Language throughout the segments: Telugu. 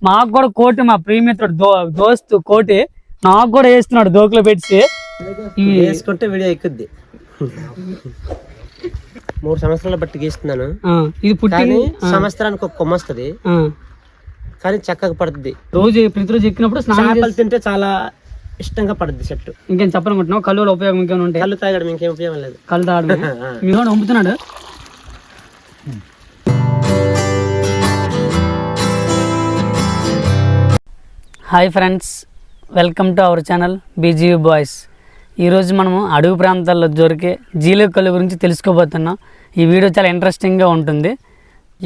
మాకు కూడా కోటి మా ప్రియమిత్రుడు దోస్తు కోటి నాకు కూడా వేస్తున్నాడు దోకులో పెట్టి వేసుకుంటే వీడియో ఎక్కుద్ది. 3 సంవత్సరాల బట్టి గీస్తున్నాను. ఇది పుట్టి సంవత్సరానికి ఒక కొమ్మ వస్తుంది, కానీ చక్కగా పడుతుంది. ప్రతిరోజు ఎక్కినప్పుడు స్నానాలు తింటే చాలా ఇష్టంగా పడుద్ది చెట్టు. ఇంకేం చెప్పాలనుకుంటున్నావు? కళ్ళు ఉపయోగం ఇంకేమైనా ఉంటాయి? కళ్ళు తాగడం ఇంకేం ఉపయోగం లేదు. కళ్ళు తాగడం మీరు పంపుతున్నాడు. Hi friends, welcome to our channel BGU boys. ఈరోజు మనము అడవి ప్రాంతాల్లో దొరికే జీలుకల గురించి తెలుసుకోబోతున్నాం. ఈ వీడియో చాలా ఇంట్రెస్టింగ్గా ఉంటుంది.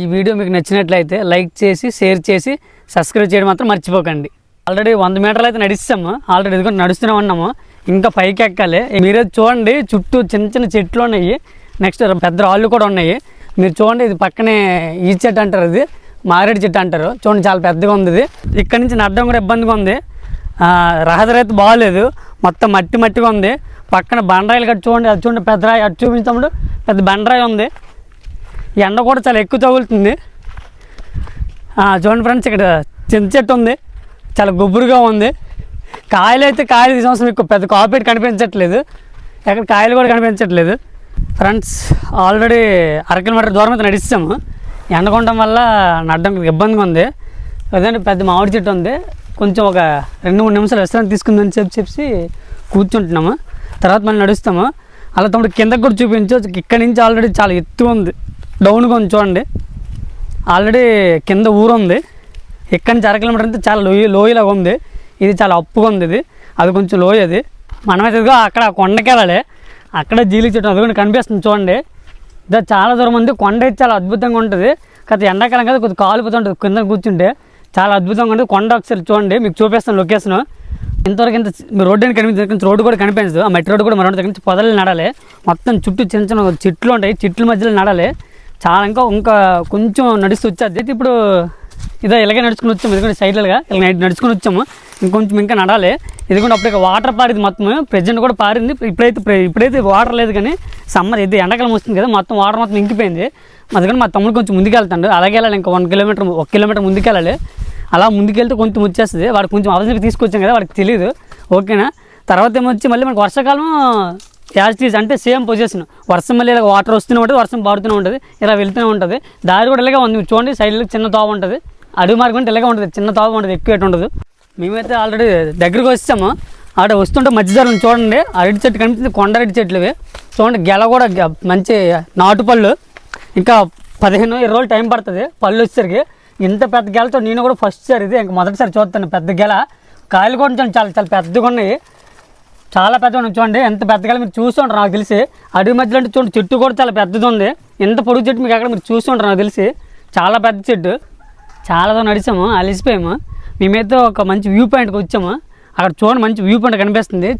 ఈ వీడియో మీకు నచ్చినట్లయితే లైక్ చేసి షేర్ చేసి సబ్స్క్రైబ్ చేయడం మాత్రం మర్చిపోకండి. ఆల్రెడీ 100 మీటర్లు అయితే నడిస్తాము. ఆల్రెడీ ఇదిగో నడుస్తూనే ఉన్నాము, ఇంకా పైకి ఎక్కాలి. మీరే చూడండి, చుట్టూ చిన్న చిన్న చెట్లు ఉన్నాయి, నెక్స్ట్ పెద్ద రాళ్ళు కూడా ఉన్నాయి. మీరు చూడండి, ఇది పక్కనే ఈ చెట్టు అంటారు, ఇది మారేడు చెట్టు అంటారు. చూడండి, చాలా పెద్దగా ఉంది. ఇది ఇక్కడ నుంచి నడడం కూడా ఇబ్బందిగా ఉంది. రహదారి అయితే బాగాలేదు, మొత్తం మట్టి మట్టిగా ఉంది. పక్కన బండరాయిలు కట్టి చూడండి, అది చూడండి పెద్ద రాయి, అటు చూపించముడు పెద్ద బండరాయి ఉంది. ఎండ కూడా చాలా ఎక్కువ తగులుతుంది. చూడండి ఫ్రెండ్స్, ఇక్కడ చింత చెట్టు ఉంది, చాలా గుబురుగా ఉంది. కాయలు అయితే కాయలు ఈ సంవత్సరం ఎక్కువ పెద్ద కాపీట్ కనిపించట్లేదు, ఎక్కడ కాయలు కూడా కనిపించట్లేదు. ఫ్రెండ్స్, ఆల్రెడీ 1 కిలోమీటర్ దూరం అయితే నడిస్తాము. ఎండకొండడం వల్ల నడడం ఇబ్బందిగా ఉంది. అదే పెద్ద మామిడి చెట్టు ఉంది, కొంచెం ఒక 2-3 నిమిషాలు విశ్రాంతి తీసుకుందని చెప్పి కూర్చుంటున్నాము. తర్వాత మళ్ళీ నడుస్తాము. అలా తమ్ముడు కిందకు కూడా చూపించు. ఇక్కడి నుంచి ఆల్రెడీ చాలా ఎత్తుగా ఉంది, డౌన్గా ఉంది. చూడండి, ఆల్రెడీ కింద ఊరు ఉంది. ఇక్కడి నుంచి 1 కిలోమీటర్ అంతా చాలా లోయలాగా ఉంది. ఇది చాలా అప్పుగా ఉంది. అది కొంచెం లోయ. అది మనమైతే అక్కడ కొండకి వెళ్ళాలి. అక్కడ జీలి చెట్టు అది కూడా కనిపిస్తుంది. చూడండి, ఇది చాలా దూరం ఉంది. కొండ అయితే చాలా అద్భుతంగా ఉంటుంది. కాకపోతే ఎండాకాలం కదా కొద్దిగా కాలిపోతుంటుంది, కింద కూర్చుంటే చాలా అద్భుతంగా ఉంటుంది. కొండ ఒకసారి చూడండి, మీకు చూపిస్తాను లొకేషన్. ఇంతవరకు ఇంత రోడ్డు అని కనిపించింది, రోడ్డు కూడా కనిపించదు. ఆ మట్టి రోడ్డు కూడా మరొక దగ్గర నుంచి పొదలు నడాలి. మొత్తం చుట్టూ చిన్న చిన్న చెట్లు ఉంటాయి, చెట్ల మధ్యలో నడాలి. చాలా ఇంకా కొంచెం నడుస్తూ వచ్చేది. ఇప్పుడు ఇదే ఇలాగే నడుచుకుని వచ్చాము. ఇది కూడా సైడ్లుగా ఇలా నడుచుకుని వచ్చాము. ఇంకొంచెం ఇంకా నడాలి. ఇది కూడా అప్పుడు వాటర్ పారింది, మొత్తం ప్రెజెంట్ కూడా పారింది. ఇప్పుడైతే వాటర్ లేదు, కానీ సమ్మర్ ఇది ఎండాకాలం వస్తుంది కదా, మొత్తం వాటర్ మొత్తం ఇంకిపోయింది. అందుకని మా తమ్ముడు కొంచెం ముందుకు వెళ్తాడు. అలాగే వెళ్ళాలి, ఇంకా 1 కిలోమీటర్ ముందుకు వెళ్ళాలి. అలా ముందుకెళ్తే కొంచెం వచ్చేస్తుంది. వాడికి కొంచెం అవసరం తీసుకొచ్చాం కదా, వాడికి తెలియదు. ఓకేనా? తర్వాత ఏమొచ్చి మళ్ళీ మనకు వర్షాకాలం యాజిటీస్ అంటే సేమ్ పొజిషన్. వర్షం మళ్ళీ ఇలా వాటర్ వస్తూనే ఉంటుంది, వర్షం పాడుతూనే ఉంటుంది, ఇలా వెళ్తూనే ఉంటుంది. దారి కూడా ఇలాగే ఉంది. చూడండి, సైడ్లో చిన్న తోవ ఉంటుంది. అడుగు మార్గం అంటే ఇలాగే ఉంటుంది, చిన్న తోవ ఉంటుంది, ఎక్కువ ఎటు ఉండదు. మేమైతే ఆల్రెడీ దగ్గరికి వచ్చాము. ఆడ వస్తుంటే మధ్యదారులు చూడండి, అరటి చెట్టు కనిపిస్తుంది, కొండ అరటి చెట్లు ఇవి. చూడండి, గెల కూడా మంచి నాటు పళ్ళు. ఇంకా 15-20 రోజులు టైం పడుతుంది పళ్ళు వచ్చేసరికి. ఇంత పెద్ద గెలతో నేను కూడా ఫస్ట్ సారి ఇది ఇంకా మొదటిసారి చూస్తాను పెద్ద గెల. కాయలు కూడా చాలా చాలా పెద్దగా ఉన్నాయి, చాలా పెద్దగా ఉన్నాయి. చూడండి ఎంత పెద్ద గెల మీరు చూస్తుంటారు నాకు తెలిసి. అడవి మధ్యలో అంటే చూడండి, చెట్టు కూడా చాలా పెద్దది ఉంది. ఎంత పొడుగు చెట్టు మీకు అక్కడ మీరు చూస్తుంటారు నాకు తెలిసి. చాలా పెద్ద చెట్టు. చాలా దూరం నడిచాము, అలిసిపోయాము. మేమైతే ఒక మంచి వ్యూ పాయింట్కి వచ్చాము. అక్కడ చూడండి, మంచి వ్యూ పాయింట్ కనిపిస్తుంది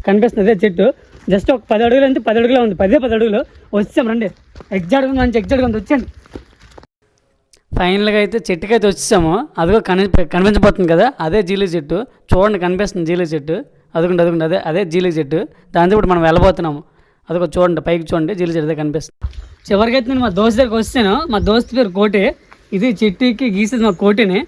అదే చెట్టు. జస్ట్ ఒక 10 అడుగులు అంటే 10 అడుగులు ఉంది, 10 అడుగులు వచ్చాము. రండి, ఎగ్జాక్ట్గా ఉంది, మంచి ఎగ్జాక్ట్గా ఉంది, వచ్చండి. ఫైనల్గా అయితే చెట్టుకి అయితే వచ్చాము. అదిగో కనిపించబోతుంది కదా, అదే జీలి చెట్టు. చూడండి, కనిపిస్తుంది జీలి చెట్టు. అదుగుండి అదే జీలి చెట్టు. దాంతో ఇప్పుడు మనం వెళ్ళబోతున్నాము. అదిగో చూడండి, పైకి చూడండి, జీలి చెట్టు కనిపిస్తుంది. చివరికైతే నేను మా దోస్తు దగ్గరికి వచ్చాను. మా దోస్తు పేరు కోటి. ఇది చెట్టుకి గీసేది మా కోటిని.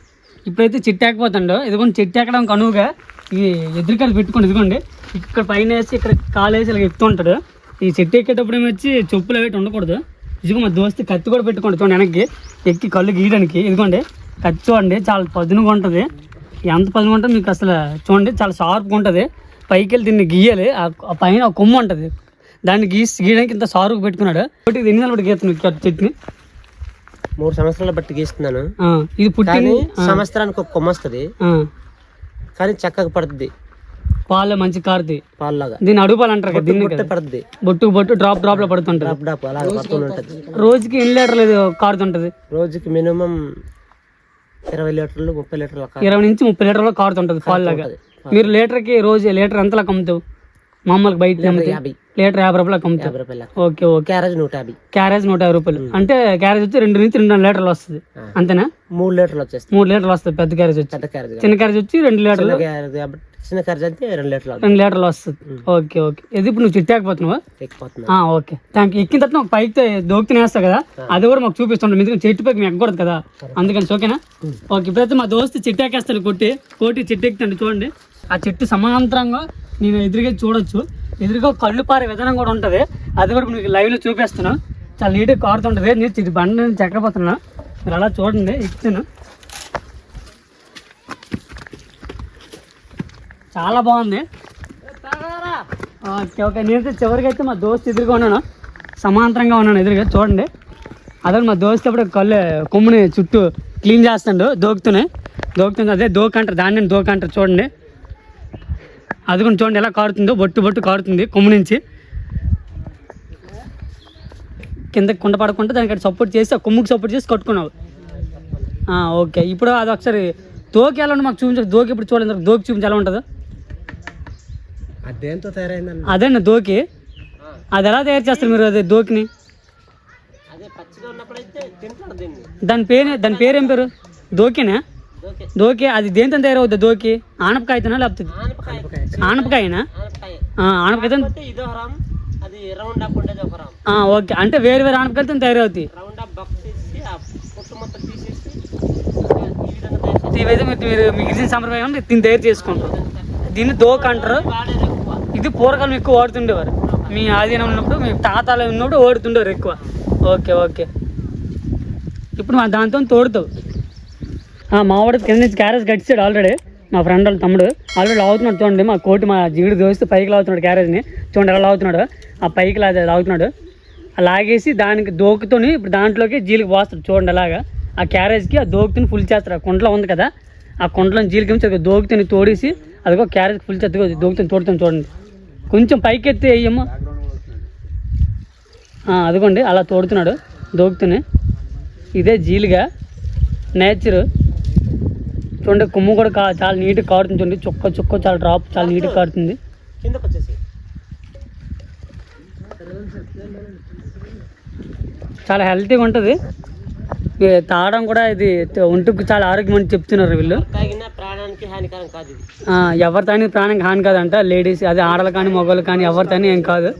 ఇప్పుడైతే చెట్టు ఎక్కిపోతాడు. ఇదిగోండి, చెట్టు ఎక్కడానికి అనువుగా ఇది ఎదురుకాలు పెట్టుకోండి. ఇదిగోండి, ఇక్కడ పైన వేసి ఇక్కడ కాలు వేసి ఇలా ఎక్కుతూ ఉంటాడు. ఈ చెట్టు ఎక్కేటప్పుడు ఏమొచ్చి చెప్పులు అవి ఉండకూడదు. ఇదిగో మా దోస్తు కత్తి కూడా పెట్టుకోండి. చూడండి, వెనక్కి ఎక్కి కళ్ళు గీయడానికి. ఇదిగోండి కత్తి చూడండి, చాలా పదునుగా ఉంటుంది. ఎంత పదునుగా ఉంటుంది మీకు అసలు చూడండి, చాలా షార్ప్గా ఉంటుంది. పైకి వెళ్ళి దీన్ని గీయాలి. ఆ పైన ఒక కొమ్ము ఉంటుంది, దాన్ని గీయడానికి ఇంత షార్ప్గా పెట్టుకున్నాడు. ఒకటి 2 నెలలు బట్టి గీస్తున్నాడు చెట్టుని. 3 సంవత్సరాల బట్టి గీస్తున్నాను. ఇది పుట్టి సంవత్సరానికి ఒక కొమ్మ వస్తుంది, కానీ చక్కగా పడుతుంది. పాలు మంచి కారుతాయి, పాలులాగా. దీన్ని అడుగు పాలు అంటారు కదా, దీన్ని పడుతుంది. బొట్టు డ్రాప్ లో పడుతుంటది. రోజుకి ఎన్ని లీటర్లు కారుతుంటది? రోజుకి మినిమం 20 లీటర్లు 30 లీటర్లు 20 నుంచి 30 లీటర్లు కారుతుంటది పాలు లాగా. మీరు లీటర్కి రోజు లీటర్ ఎంతలా అమ్ముతావు? మామూలుగా బయట అమ్మితే 50 లీటర్ 50 రూపాయలకు అమ్ముతారు. 50 రూపాయలు ఓకే ఓకే. క్యారేజ్ 150 క్యారేజ్ 150 రూపాయలు అంటే క్యారేజ్ వచ్చి 2 నుంచి 2.5 లీటర్లు వస్తుంది అంతేనా? 3 లీటర్లు వచ్చేస్తాయి. 3 లీటర్లు వస్తుంది పెద్ద క్యారేజ్ వచ్చి. పెద్ద క్యారేజ్ చిన్న క్యారేజ్ వచ్చి 2 లీటర్లు. చిన్న క్యారేజ్ అయితే 2 లీటర్లు 2 లీటర్లు వస్తుంది. Okay okay. ఇది ఇప్పుడు నువ్వు చిట్టాకపోతున్నావా? ఎక్కిపోతుంది. Okay thank you. ఎక్కిన తర్వాత ఒక పైకి దోక్తి వేస్తావు కదా, అది కూడా మాకు చూపిస్తుంటాం ఎందుకంటే చెట్టు పైకి మేము ఎక్కకూడదు కదా, అందుకని ఓకేనా? ఓకే. ఇప్పుడైతే మా దోస్తు చెట్టు ఎక్కేస్తాడు, కోటి చెట్టు ఎక్కుతాడు చూడండి. ఆ చెట్టు సమాంతరంగా నేను ఎదురుగా చూడొచ్చు, ఎదురుగా కళ్ళు పారే విధానం కూడా ఉంటుంది, అది కూడా మీకు లైవ్లో చూపిస్తున్నాను. చాలా నీట్గా కారుతుంటుంది. నేను బండి నుంచి ఎక్కకపోతున్నా, మీరు అలా చూడండి. ఎక్కుతాను, చాలా బాగుంది. Okay okay. నేనైతే చివరికి అయితే మా దోస్తు ఎదురుగా ఉన్నాను, సమాంతరంగా ఉన్నాను ఎదురుగా చూడండి. అదే మా దోస్తు అప్పుడు కొమ్ముని చుట్టూ క్లీన్ చేస్తాడు దోకుతుంది. అదే దోక అంటారు, దాన్ని దోక అంటారు చూడండి. అది కూడా చూడండి ఎలా కారుతుందో, బొట్టు కారుతుంది కొమ్ము నుంచి కిందకి కుండ పడకుండా దానికి సపోర్ట్ చేసి ఆ కొమ్ముకి సపోర్ట్ చేసి కట్టుకున్నావు. ఓకే. ఇప్పుడు అది ఒకసారి దోకి ఎలా ఉందో మాకు చూపించారు. దోకి ఇప్పుడు చూడండి, దోకి చూపించి ఎలా ఉంటుందో. అదేంతో తయారైందండి. అదేనా దోకి? అది ఎలా తయారు చేస్తారు మీరు అదే దోకిని? దాని పేరు ఏం పేరు? దోకినా? దోకి. అది దేంతో తయారవుద్ది దోకి? ఆనపకాయతోనా లేకపోతే ఆనపకాయనా? ఆనపకాయ. ఓకే. అంటే వేరు ఆనపకాయలతో తయారవుతాయి. ఇవైతే మీరు మిగిలిన సంప్రదాయం దీన్ని తయారు చేసుకుంటారు. దీన్ని దోక అంటారు. ఇది పూర్వకాలం ఎక్కువ వాడుతుండేవారు, మీ ఆధీనం ఉన్నప్పుడు, మీ తాతాలు ఉన్నప్పుడు వాడుతుండేవారు ఎక్కువ. Okay okay. ఇప్పుడు మా దాంతో తోడుతావు. మా వాడు కింద నుంచి క్యారేజ్ కట్టించాడు ఆల్రెడీ, మా ఫ్రెండ్ వాళ్ళ తమ్ముడు ఆల్రెడీ లాగుతున్నాడు చూడండి. మా కోటి మా జీడి దోస్తే పైకి లాగుతున్నాడు క్యారేజ్ని, చూడండి ఎలా లాగుతున్నాడు. ఆ పైకి లాగుతున్నాడు, లాగేసి దానికి దోకుతోని ఇప్పుడు దాంట్లోకి జీలికి పోస్తాడు చూడండి. అలాగా ఆ క్యారేజ్కి ఆ దోకుతోని ఫుల్ చేస్తారు. ఆ కుండలో ఉంది కదా, ఆ కుండలో జీలికి దోకుతోని తోడేసి అదిగో క్యారేజ్ ఫుల్ చేద్దుగో దోకుతోని తోడుతాను చూడండి. కొంచెం పైకి ఎత్తి వేయమ్మా. అదిగోండి అలా తోడుతున్నాడు దోకుతూనే. ఇదే జీలిగా నేచరు చూడండి. కొమ్ము కూడా చాలా నీట్గా కారుతుంది చూడండి. చుక్క చాలా డ్రాప్ చాలా నీట్గా కారుతుంది. చాలా హెల్తీగా ఉంటుంది, తాగడం కూడా. ఇది ఒంటికి చాలా ఆరోగ్యం అని చెప్తున్నారు వీళ్ళు. ఎవరు తాని ప్రాణానికి హాని కాదంట. లేడీస్ అదే ఆడలు కానీ మగవాళ్ళు కానీ ఎవరు తాని ఏం కాదు.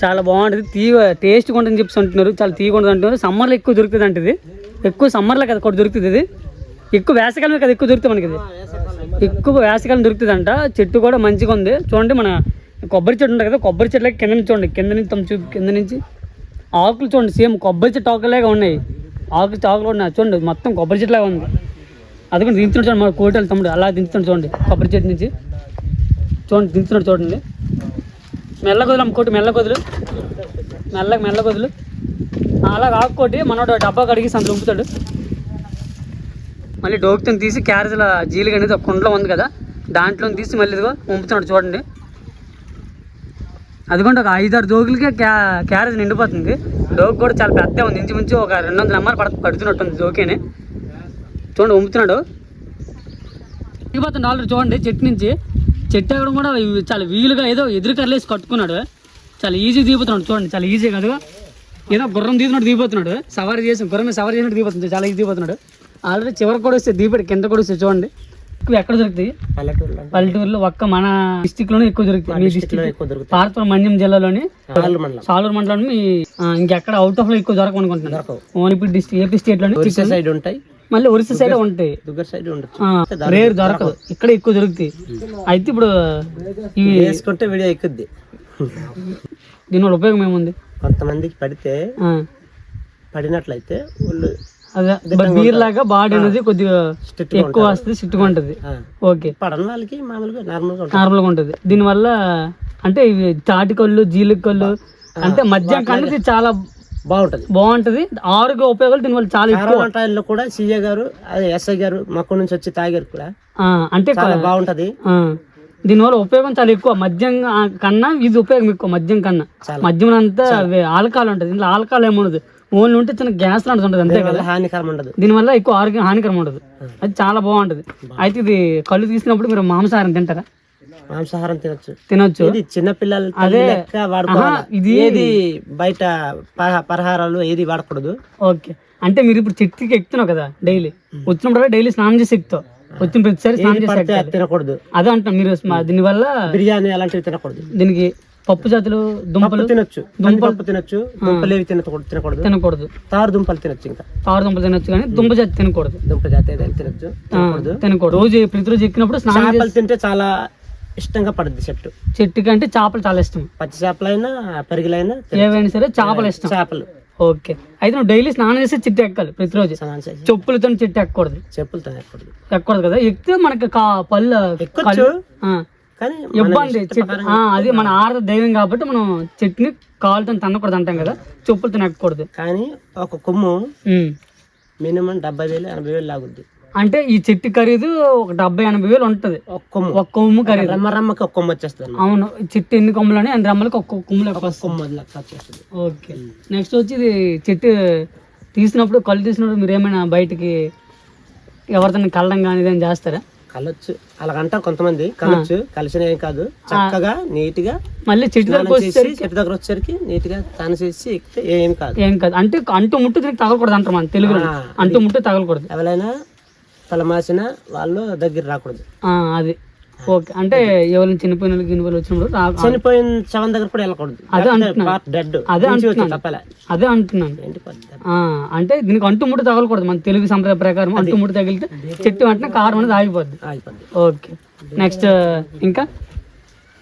చాలా బాగుంటుంది, టేస్ట్గా ఉంటుందని చెప్పి అంటున్నారు. చాలా తీగా ఉంటుంది అంటున్నారు. సమ్మర్లో ఎక్కువ దొరుకుతుంది అంటే ఇది ఎక్కువ సమ్మర్లో కదా కూడా దొరుకుతుంది. ఇది ఎక్కువ వేసవికాలమే కదా ఎక్కువ దొరుకుతుంది మనకి. ఇది ఎక్కువ వేసవికాలం దొరుకుతుంది అంట. చెట్టు కూడా మంచిగా ఉంది చూడండి. మన కొబ్బరి చెట్టు ఉంటుంది కదా, కొబ్బరి చెట్లకి కింద నుంచి చూడండి, కింద నుంచి ఆకులు చూడండి, సేమ్ కొబ్బరి చెట్టు ఆకులాగా ఉన్నాయి. ఆకులు ఉన్నాయి చూడండి, మొత్తం కొబ్బరి చెట్టులాగా ఉంది. అది కూడా దించుతున్నాడు చూడండి, మన కోటలు తమ్ముడు అలా దించుతున్నాడు చూడండి. కొబ్బరి చెట్టు నుంచి చూడండి దించుతున్నాడు చూడండి. మెల్ల కొదులు అమ్ముకోటి, మెల్ల కొదులు అలా ఆకుకోటి మనోడు డబ్బా కడిగి సంత ఉంపుతాడు. మళ్ళీ డోక్తో తీసి క్యారేజ్ల జీలిగా అనేది ఒక కుండలో ఉంది కదా, దాంట్లో తీసి మళ్ళీ ఇదిగో ఉంపుతున్నాడు చూడండి. అదిగోండి ఒక 5-6 దోకులకే క్యారేజ్ నిండిపోతుంది. డోక్ కూడా చాలా పెద్ద ఉంది, ఇంచుమించు ఒక 200 ఎంఆర్ పడుతున్నట్టుంది దోకేనే. చూడండి ఉంపుతున్నాడు, దిగిపోతుంది ఆల్రెడీ చూడండి. చెట్టు నుంచి చెట్టు ఎక్కడం కూడా చాలా వీలుగా ఏదో ఎదురు కర్లేసి కట్టుకున్నాడు. చాలా ఈజీ దిగిపోతున్నాడు చూడండి, చాలా ఈజీ కదా. ఏదో గుర్రం తీసినట్టు దిగిపోతున్నాడు, సవారీ చేసి గుర్రం మీద సవారీ చేసినట్టు దిగిపోతుంది, చాలా ఈజీ దిగిపోతున్నాడు. ఆల్రెడీ చివరికి కూడా వస్తే దిగిపోయి కింద కూడా వస్తే చూడండి. ఎక్కువ ఎక్కడ దొరుకుతాయి? పల్లెటూరులో ఒక్క మన డిస్టిక్ లోనే ఎక్కువ దొరుకుతాయి. పార్వతీపురం మన్యం జిల్లాలోని సాలూరు మండలంలో ఇంకెక్కడ అవుట్ ఆఫ్ లో ఎక్కువ దొరకవు అనుకుంటున్నాను. ఓన్లీ ఇప్పుడు ఏపీ స్టేట్ లోనే సైడ్ ఉంటాయి, మళ్ళీ ఒరిస్సా సైడ్ ఉంటాయి, రేర్ దొరకదు, ఇక్కడ ఎక్కువ దొరుకుతాయి. అయితే ఇప్పుడు ఇవి వేసుకుంటే వీడియో ఎక్కుద్ది. దీనివల్ల ఉపయోగం ఏముంది? కొంతమందికి పడినట్లయితే అదే బీర్ లాగా బాడీ అనేది కొద్దిగా ఎక్కువ వస్తుంది, సిట్టుగా ఉంటది. ఓకే, పడని వాళ్ళకి మామూలుగా నార్మల్గా ఉంటది. దీనివల్ల అంటే ఇవి తాటికళ్ళు జీలికళ్ళు అంటే మద్యం కన్నా చాలా బాగుంటది. ఆరోగ్య ఉపయోగాలు దీనివల్ల చాలా ఎక్కువ. కూడా సిఏ గారు ఎస్ఐ గారు మొక్క నుంచి వచ్చి తాగారు కూడా, అంటే బాగుంటది. దీనివల్ల ఉపయోగం చాలా ఎక్కువ, మద్యం కన్నా ఇది ఉపయోగం ఎక్కువ. మద్యం కన్నా మద్యం అంతా ఆల్కహాల్ ఉంటది, ఇంట్లో ఆల్కహాల్ ఏముండదు, ఓన్లీ ఉంటే చిన్న గ్యాస్ లాంటిది ఉంటుంది అంతే కదా, హానికరం ఉండదు. దీనివల్ల ఎక్కువ ఆరోగ్యం హానికరం ఉండదు, అది చాలా బాగుంటది. అయితే ఇది కళ్ళు తీసినప్పుడు మీరు మాంసాహారం తింటారా? మాంసాహారం తినొచ్చు. ఇది చిన్నపిల్లలు లెక్క వాడుకోవాలి. ఇది ఏది బయట పరహారాలు ఏది వాడకూడదు. ఓకే, అంటే మీరు ఇప్పుడు చెట్టుకి ఎక్కుతున్నావు కదా, డైలీ వచ్చినప్పుడు డైలీ స్నానం చేసి ఎక్కుతావు, వచ్చిన ప్రతిసారి స్నానం చేసి తినకూడదు. అదే అంటాం మీరు. దీనివల్ల బిర్యానీ అలాంటివి తినకూడదు. దీనికి పప్పు జాతులు దుంపలు తినొచ్చు, దుంపలు తినొచ్చు, దుంపలు ఏవి తినకూడదు. తారు దుంపలు తినొచ్చు, ఇంకా తారు దుంపలు తినొచ్చు కానీ దుంప జాతి తినకూడదు. దుంప జాతి ఏదైనా తినకూడదు. రోజు ప్రతిరోజు ఎక్కినప్పుడు చేపలు తింటే చాలా ఇష్టంగా పడుద్ది చెట్టుకి. అంటే చేపలు చాలా ఇష్టం, పచ్చి చేపలైనా పెరిగిలైనా ఏవైనా సరే చేపలు ఇష్టం. చేపలు. ఓకే, అయితే నువ్వు డైలీ స్నానం చేసి చెట్టు ఎక్కాలి ప్రతిరోజు. చెప్పులతో చెట్టు ఎక్కకూడదు. చెప్పులతో ఎక్కకూడదు కదా. ఎక్కితే మనకి పళ్ళు ఎక్కొచ్చు, ఇబ్బంది. అది మన ఆహార దైవం కాబట్టి మనం చెట్టుని కాలుతో తన్నకూడదు అంటాం కదా, చెప్పులతో ఎక్కకూడదు. కానీ ఒక కొమ్ము మినిమం 70,000-80,000 లాగుద్ది. అంటే ఈ చెట్టు ఖరీదు ఒక 70,000-80,000 ఉంటది. ఒక కొమ్ము ఖరీదు. రమ్మకి ఒక కొమ్ము వచ్చేస్తుంది. అవును, చెట్టు ఎన్ని కొమ్ములని అన్ని రమ్మలకి ఒక్కొక్క కొమ్ములు వచ్చేస్తుంది. ఓకే, నెక్స్ట్ వచ్చి ఇది చెట్టు తీసినప్పుడు కళ్ళు తీసినప్పుడు మీరు ఏమైనా బయటికి ఎవరితో కళ్ళడం కానీ ఇదేం చేస్తారా? కలొచ్చు, అలాగంటారు కొంతమంది. కలిసిన ఏం కాదు, చక్కగా నీట్ గా మళ్ళీ చెట్టు దగ్గర వచ్చేసరికి నీట్ గా స్నానం చేసి ఎక్కితే ఏం కాదు. అంటే అంటూ ముట్టు తిరిగి తగలకూడదు అంటారు మన తెలుగులో. అంటూ ముట్టు తగలకూడదు. ఎవరైనా తలమాసిన వాళ్ళు దగ్గర రాకూడదు. అది ఓకే. అంటే ఎవరైనా చనిపోయిన వచ్చినప్పుడు చనిపోయిన శవం దగ్గర కూడా వెళ్ళకూడదు. అదే అంటున్నాను. అంటే దీనికి అంటు ముట్టు తగలకూడదు. మన తెలుగు సంప్రదాయ ప్రకారం అంటు ముట్టు తగిలితే చెట్టు వెంటనే కారం అనేది ఆగిపోద్ది. ఓకే, నెక్స్ట్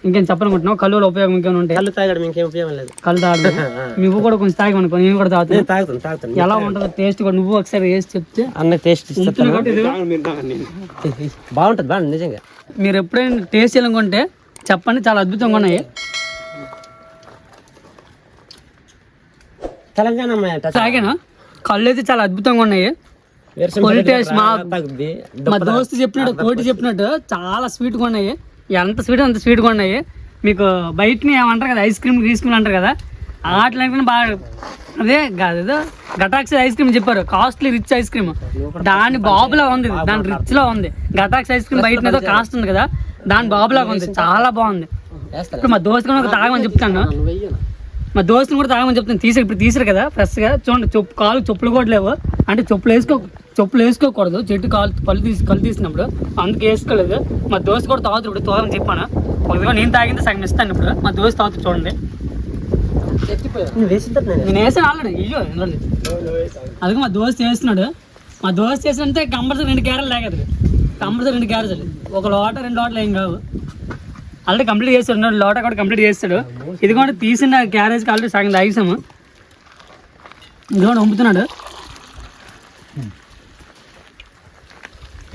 ఇంకేం చెప్పాలనుకుంటున్నావు? కళ్ళు ఉపయోగం ఇంకేమైనా ఉంటాయి? కళ్ళు తాగడం ఇంకేం ఉపయోగం లేదు. కళ్ళు తాగడం నువ్వు కూడా కొంచెం తాగి అనుకో, నేను కూడా తాగుతాను. ఎలా ఉంటుందో టేస్ట్ కూడా నువ్వు ఒకసారి వేసి చెప్తే అన్న టేస్ట్ బాగుంటుంది. నిజంగా మీరు ఎప్పుడైనా టేస్ట్ చేయాలనుకుంటే చెప్పండి, చాలా అద్భుతంగా ఉన్నాయి. తెలంగాణ తాగాను, కళ్ళు అయితే చాలా అద్భుతంగా ఉన్నాయి. మా దోస్తు చెప్పినట్టు కోటి చెప్పినట్టు చాలా స్వీట్గా ఉన్నాయి. ఎంత స్వీట్ అంత స్వీట్గా ఉన్నాయి. మీకు బయటని ఏమంటారు కదా, ఐస్ క్రీమ్ అంటారు కదా, వాటిలో బాగా అదే కాదు. గటాక్స్ ఐస్ క్రీమ్ చెప్పారు, కాస్ట్లీ రిచ్ ఐస్ క్రీమ్. దాని బాబులా ఉంది, దాని రిచ్ లో ఉంది. గటాక్స్ ఐస్ క్రీమ్ బయట ఏదో కాస్ట్ ఉంది కదా, దాని బాబులాగా ఉంది, చాలా బాగుంది. ఇప్పుడు మా దోస్తు కూడా తాగమని చెప్తాను, మా దోస్తుని కూడా తాగమని చెప్తాను. ఇప్పుడు తీసారు కదా ఫ్రెష్ గా. చూడండి, కాలు చెప్పులు కూడా లేవు. అంటే చెప్పులు వేసుకోకూడదు చెట్టు కళ్ళు తీసినప్పుడు, అందుకు వేసుకోలేదు. మా దోస్తు కూడా తాగుతారు. ఇప్పుడు తాగమని చెప్పాను. ఒకవేళ నేను తాగింది సగం ఇస్తాను. ఇప్పుడు మా దోస్తు తాగుతారు, చూడండి. నేను వేసాను ఆల్రెడీ. ఇయ్యో అందుకే మా దోస్తు వేస్తున్నాడు. మా దోస్తు వేసినంటే కంపల్సరీ 2 క్యారెట్లు తాగదు. కంపల్సరీ 2 క్యారెట్లు, ఒక లోట 2 లోటలు ఏం కావు. ఆల్రెడీ కంప్లీట్ చేస్తాడు, 2 లోట కూడా కంప్లీట్ చేస్తాడు. ఇది కూడా తీసిన క్యారేజ్కి ఆల్రెడీ సగం తాగేసాము. ఇది కూడా వంపుతున్నాడు.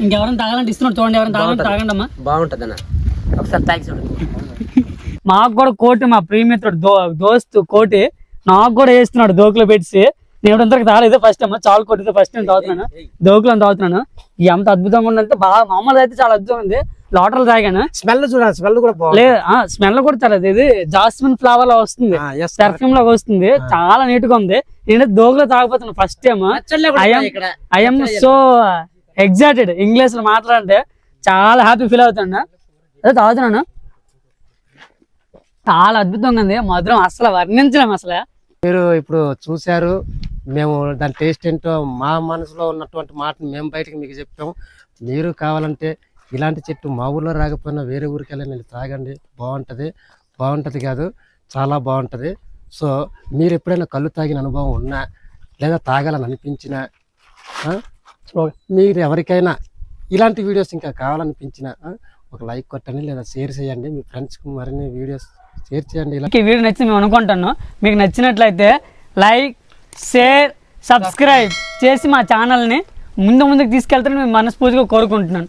ఇంకెవరైనా తాగాలంటే ఇస్తున్నాడు, చూడండి. ఎవరైనా తాగాలంటే తాగండి అమ్మా, బాగుంటుంది అన్న. ఒకసారి తాగి చూడండి. మాకు కూడా కోటి, మా ప్రియమిత్రుడు దోస్తు కోటి నాకు కూడా వేస్తున్నాడు దోకులో పెట్టి. నేను ఎంతవరకు తాగలేదు, ఫస్ట్ టైం చాలు కొట్టితే ఫస్ట్ టైం తాగుతున్నాను, దోకులో తాగుతున్నాను. ఎంత అద్భుతంగా ఉందంటే బాగా మామూలు అయితే చాలా అద్భుతంగా ఉంది. లోటలు తాగాను. స్మెల్ చూడాలి, స్మెల్ కూడా లేదు, స్మెల్ కూడా చాలా ఇది జాస్మిన్ ఫ్లవర్ లా వస్తుంది, పర్ఫ్యూమ్ లాగా వస్తుంది, చాలా నీట్ గా ఉంది. నేను దోకులో తాగపోతున్నాను first time. I'm so excited. English లో మాట్లాడితే చాలా హ్యాపీ ఫీల్ అవుతాను. అదే తాగుతున్నాను, చాలా అద్భుతంగా ఉంది. మధురం అసలు వర్ణించలేము. అసలు మీరు ఇప్పుడు చూశారు, మేము దాని టేస్ట్ ఏంటో మా మనసులో ఉన్నటువంటి మాటను మేము బయటకు మీకు చెప్పాము. మీరు కావాలంటే ఇలాంటి చెట్టు మా ఊర్లో రాకపోయినా వేరే ఊరికి వెళ్ళి మీరు తాగండి, బాగుంటుంది కాదు, చాలా బాగుంటుంది. సో మీరు ఎప్పుడైనా కళ్ళు తాగిన అనుభవం ఉన్నా, లేదా తాగాలని అనిపించినా, మీరు ఎవరికైనా ఇలాంటి వీడియోస్ ఇంకా కావాలనిపించినా ఒక లైక్ కొట్టండి, లేదా షేర్ చేయండి. మీ ఫ్రెండ్స్కి మరిన్ని వీడియోస్ షేర్ చేయండి. ఇలా వీడియో నచ్చింది మేము అనుకుంటాను. మీకు నచ్చినట్లయితే లైక్, షేర్, సబ్స్క్రైబ్ చేసి మా ఛానల్ని ముందుకు తీసుకెళ్తారని మేము మనస్ఫూర్తిగా కోరుకుంటున్నాను.